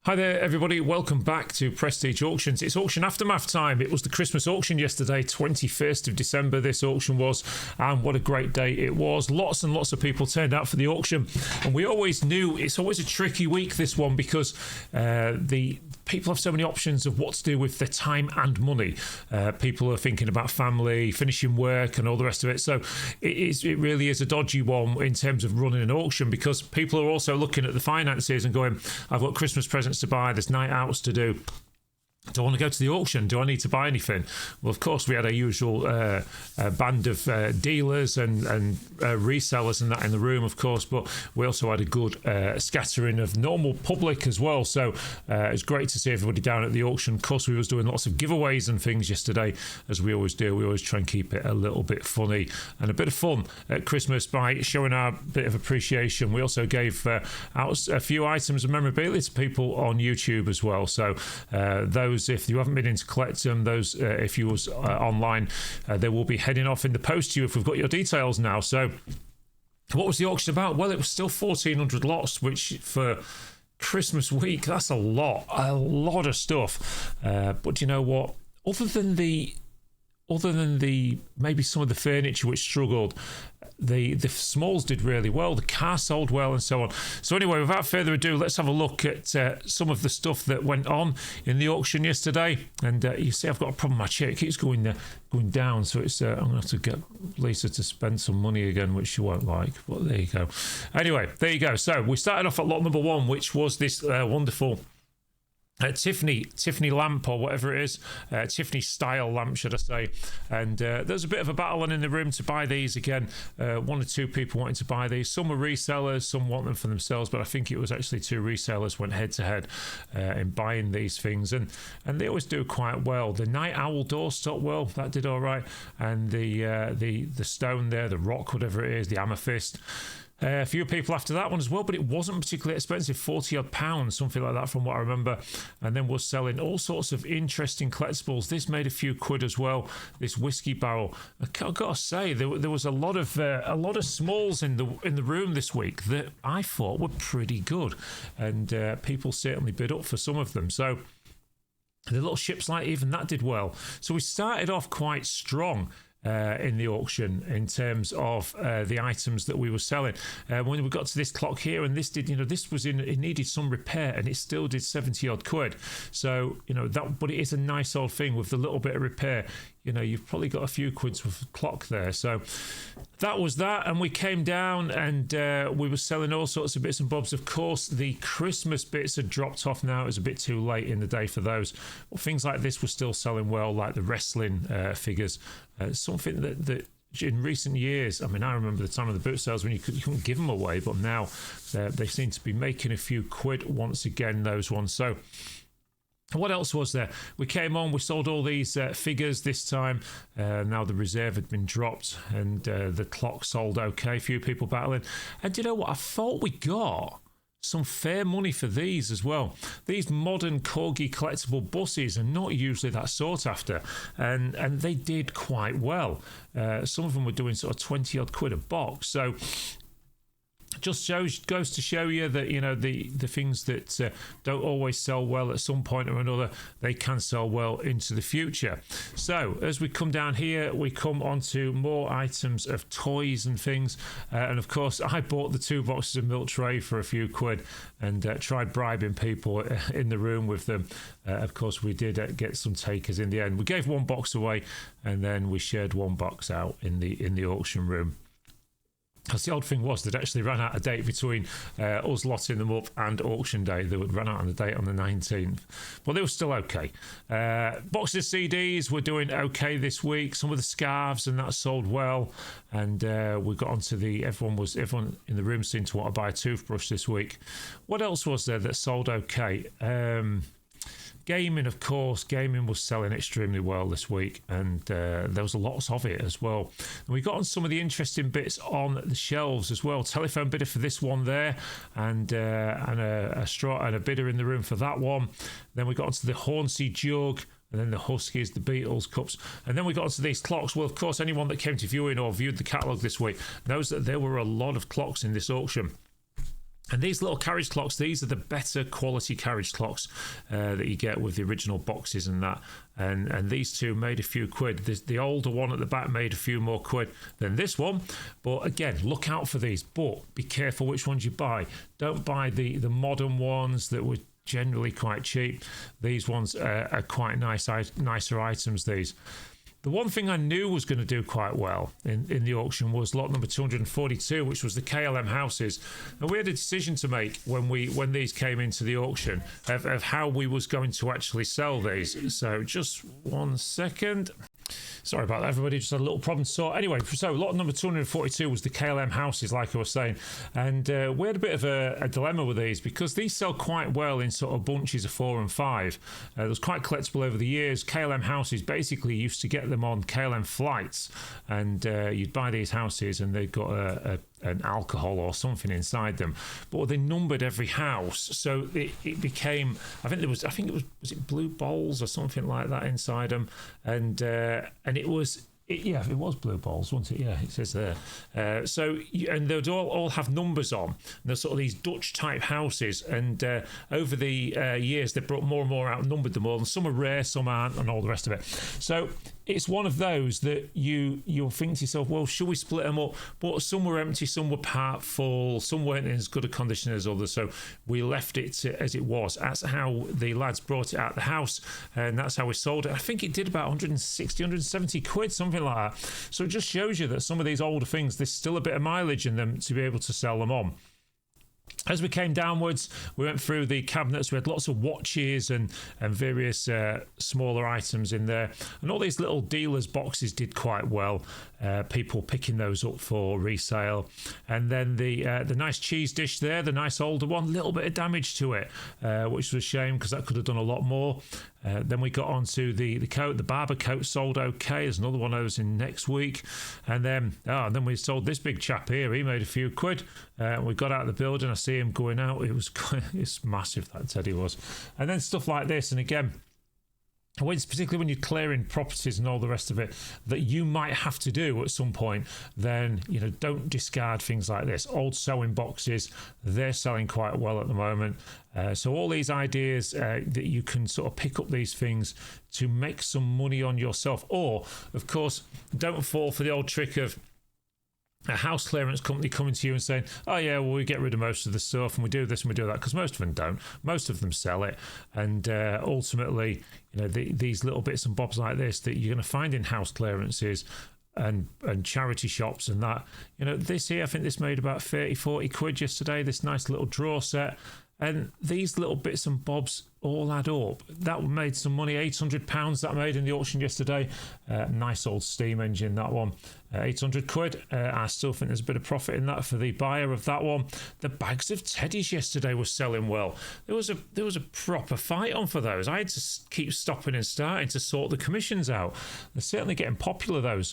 Hi there, everybody. Welcome back to Prestige Auctions. It's auction aftermath time. It was the Christmas auction yesterday, 21st of December, this auction was, and what a great day it was. Lots and lots of people turned out for the auction, and we always knew it's always a tricky week, this one, because the people have so many options of what to do with their time and money. People are thinking about family, finishing work, and all the rest of it. So it really is a dodgy one in terms of running an auction, because people are also looking at the finances and going, I've got Christmas presents to buy, there's night outs to do. Do I want to go to the auction? Do I need to buy anything? Well, of course, we had our usual band of dealers and resellers and that in the room, of course, but we also had a good scattering of normal public as well. So it was great to see everybody down at the auction. Of course, we was doing lots of giveaways and things yesterday, as we always do. We always try and keep it a little bit funny and a bit of fun at Christmas by showing our bit of appreciation. We also gave out a few items of memorabilia to people on YouTube as well. So those, if you haven't been in to collect them, those if you was online, they will be heading off in the post to you if we've got your details now. So what was the auction about? Well, it was still 1,400 lots, which for Christmas week, that's a lot of stuff. But you know what? Other than the maybe some of the furniture which struggled, the smalls did really well, the car sold well, and so on. So anyway, without further ado, let's have a look at some of the stuff that went on in the auction yesterday. And you see, I've got a problem with my chair. It keeps going down, so it's I'm going to have to get Lisa to spend some money again, which she won't like, but there you go. Anyway, there you go. So we started off at lot number one, which was this wonderful Tiffany lamp, or whatever it is, Tiffany style lamp, should I say. And there's a bit of a battle in the room to buy these again. One or two people wanting to buy these. Some were resellers, some want them for themselves, but I think it was actually two resellers went head to head in buying these things, and they always do quite well. The Night Owl doorstop, well, that did all right, and the stone there, the rock, whatever it is, the amethyst. A few people after that one as well, but it wasn't particularly expensive, 40 odd pounds, something like that from what I remember. And then we're selling all sorts of interesting collectibles. This made a few quid as well, this whiskey barrel. I've got to say, there was a lot of smalls in the room this week that I thought were pretty good, and people certainly bid up for some of them. So the little ship's light, even that did well. So we started off quite strong in the auction in terms of the items that we were selling. When we got to this clock here, and this did, this was it needed some repair, and it still did 70 odd quid. So that, but it is a nice old thing with the little bit of repair. You've probably got a few quid's worth of clock there. So that was that, and we came down and we were selling all sorts of bits and bobs. Of course, the Christmas bits had dropped off now. It was a bit too late in the day for those. Well, things like this were still selling well, like the wrestling figures. Something that in recent years, I mean, I remember the time of the boot sales when you couldn't give them away, but now they seem to be making a few quid once again, those ones. So what else was there? We came on, we sold all these figures this time. Now the reserve had been dropped, and the clock sold okay. A few people battling. And you know what? I thought we got some fair money for these as well. These modern Corgi collectible buses are not usually that sought after, and they did quite well. Some of them were doing sort of 20 odd quid a box. So just goes to show you that the things that don't always sell well at some point or another, they can sell well into the future. So as we come down here, we come on to more items of toys and things, and of course I bought the 2 boxes of milk tray for a few quid and tried bribing people in the room with them. Of course we did get some takers in the end. We gave 1 box away, and then we shared 1 box out in the auction room. Because the odd thing was, they'd actually ran out of date between us lotting them up and auction day. They would run out on the date on the 19th. But they were still okay. Boxes of CDs were doing okay this week. Some of the scarves and that sold well. And we got onto everyone in the room seemed to want to buy a toothbrush this week. What else was there that sold okay? Gaming, of course. Gaming was selling extremely well this week, and there was lots of it as well. And we got on some of the interesting bits on the shelves as well. Telephone bidder for this one there, and a straw and a bidder in the room for that one. Then we got onto the Hornsey jug, and then the Huskies, the Beatles cups, and then we got onto these clocks. Well, of course, anyone that came to viewing or viewed the catalogue this week knows that there were a lot of clocks in this auction. And these little carriage clocks, these are the better quality carriage clocks that you get with the original boxes and that. And these two made a few quid. The older one at the back made a few more quid than this one. But again, look out for these. But be careful which ones you buy. Don't buy the modern ones that were generally quite cheap. These ones are quite nicer items, these. The one thing I knew was going to do quite well in the auction was lot number 242, which was the KLM houses. And we had a decision to make when these came into the auction of how we was going to actually sell these. So just 1 second. Sorry about that, everybody. Just had a little problem. So anyway, so lot number 242 was the KLM houses, like I was saying. And we had a bit of a dilemma with these because these sell quite well in sort of bunches of 4 and 5. It was quite collectible over the years. KLM houses, basically you used to get them on KLM flights. And you'd buy these houses and they've got an alcohol or something inside them, but they numbered every house, so it became, I think it was blue bowls or something like that inside them, and it was blue balls, wasn't it? Yeah, it says there. And they'd all have numbers on. And they're sort of these Dutch type houses. And over the years, they brought more and more out and numbered them all. And some are rare, some aren't, and all the rest of it. So it's one of those that you'll think to yourself, well, should we split them up? But some were empty, some were part full, some weren't in as good a condition as others. So we left it as it was. That's how the lads brought it out of the house, and that's how we sold it. I think it did about 160, 170 quid, something like that. So it just shows you that some of these older things, there's still a bit of mileage in them to be able to sell them on. As we came downwards, we went through the cabinets. We had lots of watches and various smaller items in there. And all these little dealers' boxes did quite well. People picking those up for resale. And then the nice cheese dish there, the nice older one, a little bit of damage to it, which was a shame because that could have done a lot more. Then we got on to the coat. The barber coat sold okay. There's another one of those in next week. And then we sold this big chap here. He made a few quid. We got out of the building. I see him going out. It's massive, that Teddy was. And then stuff like this. And again, particularly when you're clearing properties and all the rest of it that you might have to do at some point, then don't discard things like this. Old sewing boxes, they're selling quite well at the moment. So all these ideas that you can sort of pick up these things to make some money on yourself, or of course don't fall for the old trick of a house clearance company coming to you and saying, oh yeah, well, we get rid of most of the stuff and we do this and we do that, because most of them don't. Most of them sell it, and ultimately these little bits and bobs like this that you're going to find in house clearances and charity shops and that, this here, I think this made about 30-40 quid yesterday, this nice little drawer set. And these little bits and bobs all add up. That made some money, £800 that made in the auction yesterday. Nice old steam engine, that one. 800 quid. I still think there's a bit of profit in that for the buyer of that one. The bags of teddies yesterday were selling well. There was a proper fight on for those. I had to keep stopping and starting to sort the commissions out. They're certainly getting popular, those.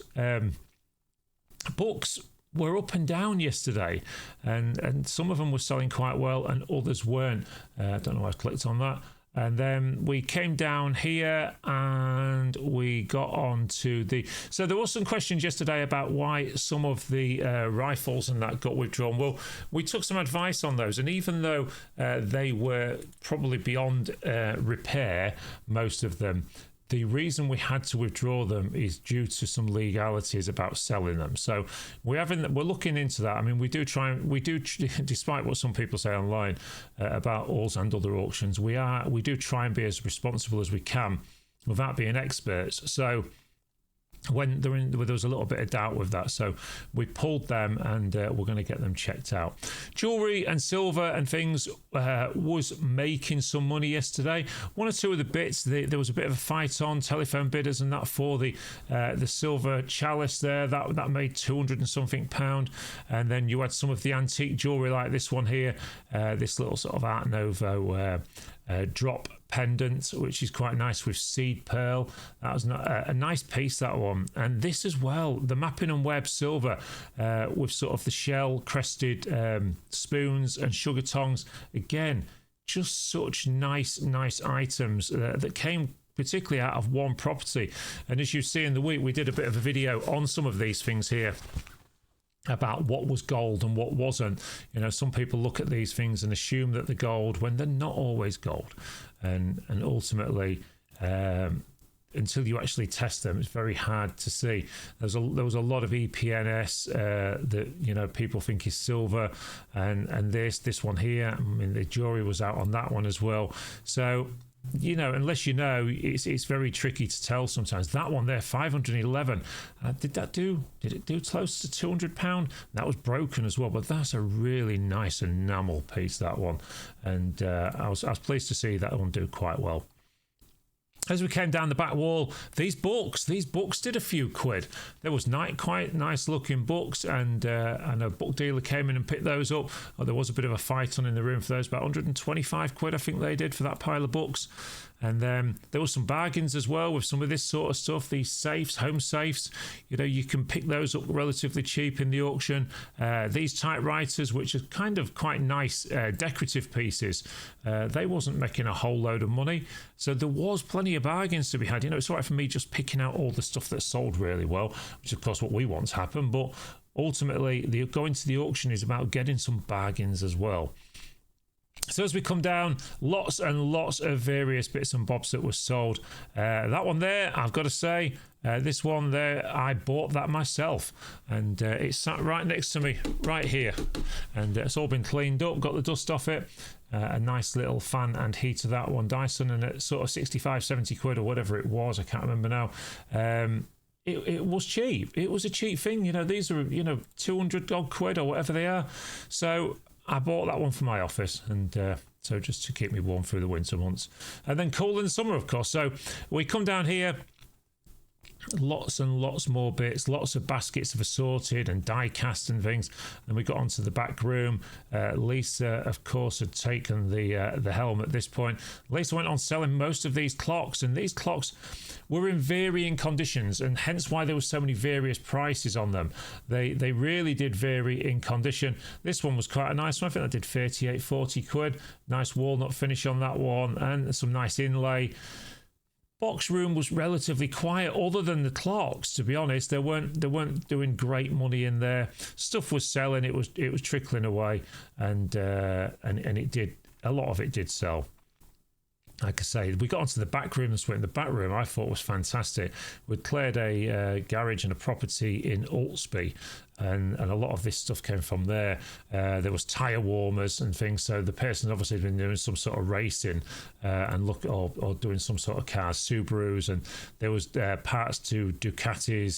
Books were up and down yesterday, and some of them were selling quite well and others weren't. I don't know why I clicked on that. And then we came down here and we got on to so there was some questions yesterday about why some of the rifles and that got withdrawn. Well, we took some advice on those, and even though they were probably beyond repair, most of them, the reason we had to withdraw them is due to some legalities about selling them. So we're looking into that. I mean, we do, despite what some people say online about us and other auctions, we do try and be as responsible as we can without being experts. So when there was a little bit of doubt with that, so we pulled them, and we're going to get them checked out. Jewelry and silver and things was making some money yesterday. One or two of the bits, there was a bit of a fight on telephone bidders and that for the silver chalice there, that made 200 and something pound. And then you had some of the antique jewelry like this one here, this little sort of Art Nouveau drop pendant, which is quite nice with seed pearl. That was a nice piece, that one. And this as well, the Mappin and Webb silver with sort of the shell crested spoons and sugar tongs. Again, just such nice items that came particularly out of one property. And as you see in the week, we did a bit of a video on some of these things here. about what was gold and what wasn't. You know, some people look at these things and assume that they're gold when they're not always gold, and ultimately until you actually test them, it's very hard to see. There was a lot of EPNS that, you know, people think is silver, and this one here, I mean, the jury was out on that one as well. So, you know, unless you know, it's very tricky to tell sometimes. That one there, 511. Did it do close to £200? That was broken as well, but that's a really nice enamel piece, that one. And I was pleased to see that one do quite well. As we came down the back wall, these books did a few quid. There was quite nice looking books, and a book dealer came in and picked those up. There was a bit of a fight on in the room for those, about 125 quid I think they did for that pile of books. And there was some bargains as well with some of this sort of stuff. These safes, home safes, you know, you can pick those up relatively cheap in the auction. These typewriters, which are kind of quite nice decorative pieces, they wasn't making a whole load of money. So there was plenty of bargains to be had. You know, it's all right for me just picking out all the stuff that sold really well, which is of course what we want to happen. But ultimately, going to the auction is about getting some bargains as well. So as we come down, lots and lots of various bits and bobs that were sold. That one there, I've got to say, this one there, I bought that myself, and it sat right next to me, right here, and it's all been cleaned up, got the dust off it. A nice little fan and heater, that one, Dyson, and it's sort of 65, 70 quid or whatever it was, I can't remember now. It was cheap. It was a cheap thing. You know, these are, you know, 200 odd quid or whatever they are. So I bought that one for my office, and so just to keep me warm through the winter months. And then cool in the summer, of course. So we come down here, lots and lots more bits, lots of baskets of assorted and die cast and things. And we got onto the back room. Lisa, of course, had taken the helm at this point. Lisa went on selling most of these clocks, and these clocks were in varying conditions, and hence why there were so many various prices on them. They really did vary in condition. This one was quite a nice one. I think I did 38, 40 quid. Nice walnut finish on that one, and some nice inlay. Box room was relatively quiet, other than the clocks. To be honest, they weren't doing great money in there. Stuff was selling. It was trickling away, and it did. A lot of it did sell. Like I say, we got onto the back room this week. The back room I thought was fantastic. We'd cleared a garage and a property in Altsby, and a lot of this stuff came from there. There was tyre warmers and things, so the person obviously had been doing some sort of racing or doing some sort of cars, Subarus, and there was parts to Ducati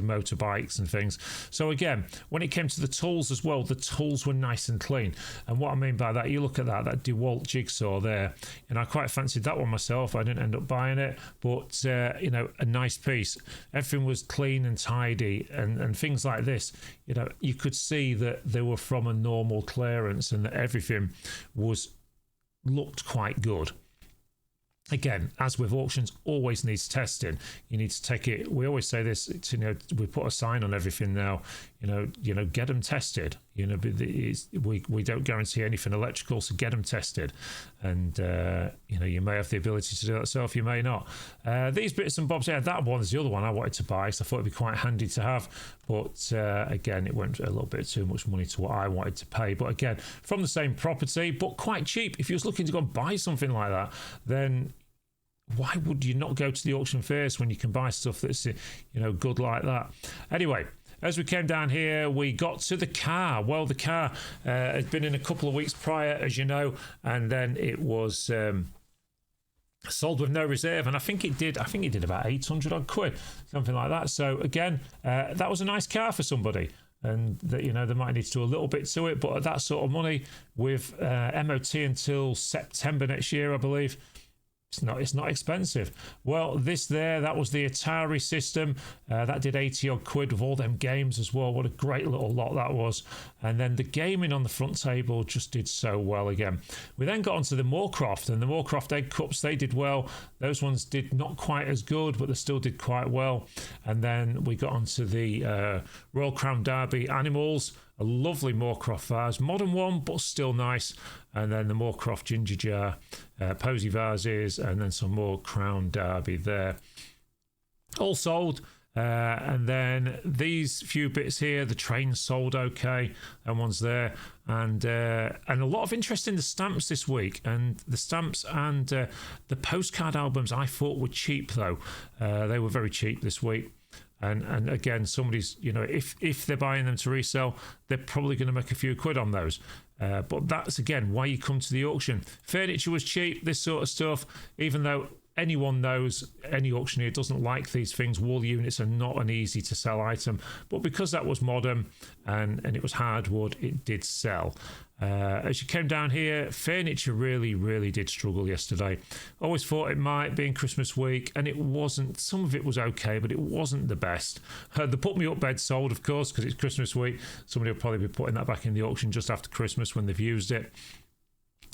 motorbikes and things. So again, when it came to the tools as well, the tools were nice and clean. And what I mean by that, you look at that DeWalt jigsaw there, and I quite fancied that one myself. I didn't end up buying it, but you know, a nice piece. Everything was clean and tidy, and things like this. You know, you could see that they were from a normal clearance, and that everything looked quite good. Again, as with auctions, always needs testing. You need to take it. We always say this. You know, we put a sign on everything now. You know, get them tested. You know, we don't guarantee anything electrical, so get them tested. And you know, you may have the ability to do that yourself, you may not. These bits and bobs. Yeah, that one's the other one I wanted to buy, so I thought it'd be quite handy to have. But again, it went a little bit too much money to what I wanted to pay. But again, from the same property, but quite cheap. If you was looking to go and buy something like that, then why would you not go to the auction first when you can buy stuff that's, you know, good like that? Anyway, as we came down here, we got to the car. Well, the car had been in a couple of weeks prior, as you know, and then it was sold with no reserve, and I think it did about 800 odd quid, something like that. So again, that was a nice car for somebody. And that, you know, they might need to do a little bit to it, but at that sort of money, with MOT until September next year, I believe, it's not expensive. Well, that was the Atari system. That did 80 odd quid with all them games as well. What a great little lot that was. And then the gaming on the front table just did so well again. We then got onto the Moorcroft, and the Moorcroft egg cups, they did well. Those ones did not quite as good, but they still did quite well. And then we got onto the Royal Crown Derby animals. A lovely Moorcroft vase, modern one, but still nice. And then the Moorcroft ginger jar, posy vases, and then some more Crown Derby there. All sold. And then these few bits here, the train sold okay, and one's there. And a lot of interest in the stamps this week, and the stamps and the postcard albums I thought were cheap though. They were very cheap this week. And again, somebody's, if they're buying them to resell, they're probably going to make a few quid on those. But that's, again, why you come to the auction. Furniture was cheap, this sort of stuff, even though anyone knows any auctioneer doesn't like these things. Wall units are not an easy to sell item. But because that was modern and it was hardwood, it did sell. As you came down here, furniture really, really did struggle yesterday. Always thought it might be in Christmas week, and it wasn't. Some of it was okay, but it wasn't the best. The Put Me Up bed sold, of course, because it's Christmas week. Somebody will probably be putting that back in the auction just after Christmas when they've used it.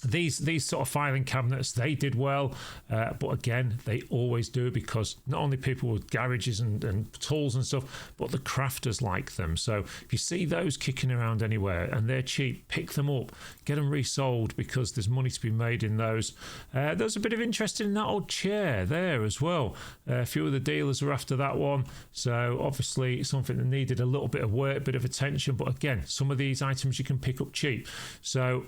These sort of filing cabinets, they did well, but again, they always do, because not only people with garages and tools and stuff, but the crafters like them. So if you see those kicking around anywhere and they're cheap, pick them up, get them resold, because there's money to be made in those. There's a bit of interest in that old chair there as well. A few of the dealers were after that one, so obviously something that needed a little bit of work, bit of attention, but again, some of these items you can pick up cheap. So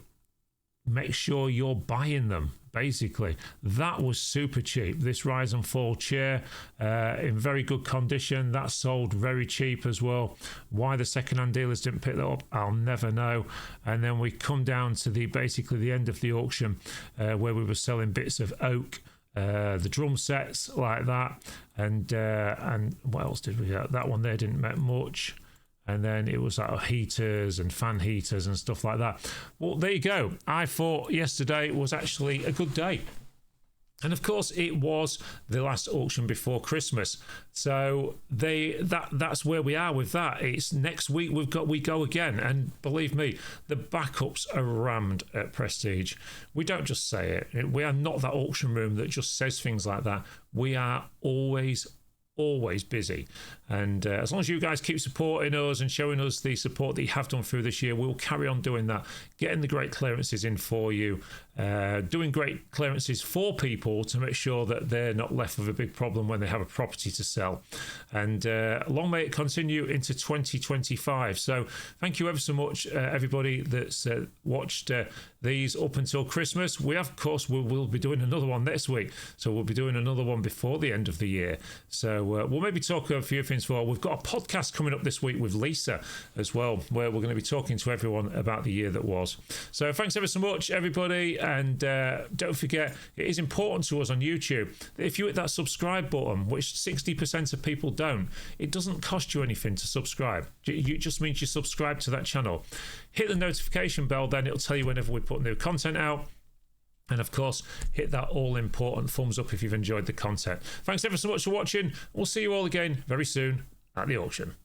make sure you're buying them, basically. That was super cheap. This rise and fall chair, in very good condition, that sold very cheap as well. Why the second-hand dealers didn't pick that up, I'll never know. And then we come down to basically the end of the auction, where we were selling bits of oak, the drum sets like that, and what else did we get? That one there didn't make much. And then it was like heaters and fan heaters and stuff like that. Well, there you go. I thought yesterday was actually a good day. And of course, it was the last auction before Christmas. So that's where we are with that. It's next week we go again. And believe me, the backups are rammed at Prestige. We don't just say it. We are not that auction room that just says things like that. We are always busy, and as long as you guys keep supporting us and showing us the support that you have done through this year, we'll carry on doing that, getting the great clearances in for you, doing great clearances for people to make sure that they're not left with a big problem when they have a property to sell. And long may it continue into 2025. So thank you ever so much, everybody that's watched these up until Christmas. We of course we'll be doing another one next week, so we'll be doing another one before the end of the year. So we'll maybe talk a few things for. We've got a podcast coming up this week with Lisa as well, where we're going to be talking to everyone about the year that was. So thanks ever so much, everybody, and don't forget, it is important to us on YouTube that if you hit that subscribe button, which 60% of people don't, it doesn't cost you anything to subscribe. It just means you subscribe to that channel. Hit the notification bell, then it'll tell you whenever we put new content out. And of course, hit that all-important thumbs up if you've enjoyed the content. Thanks ever so much for watching. We'll see you all again very soon at the auction.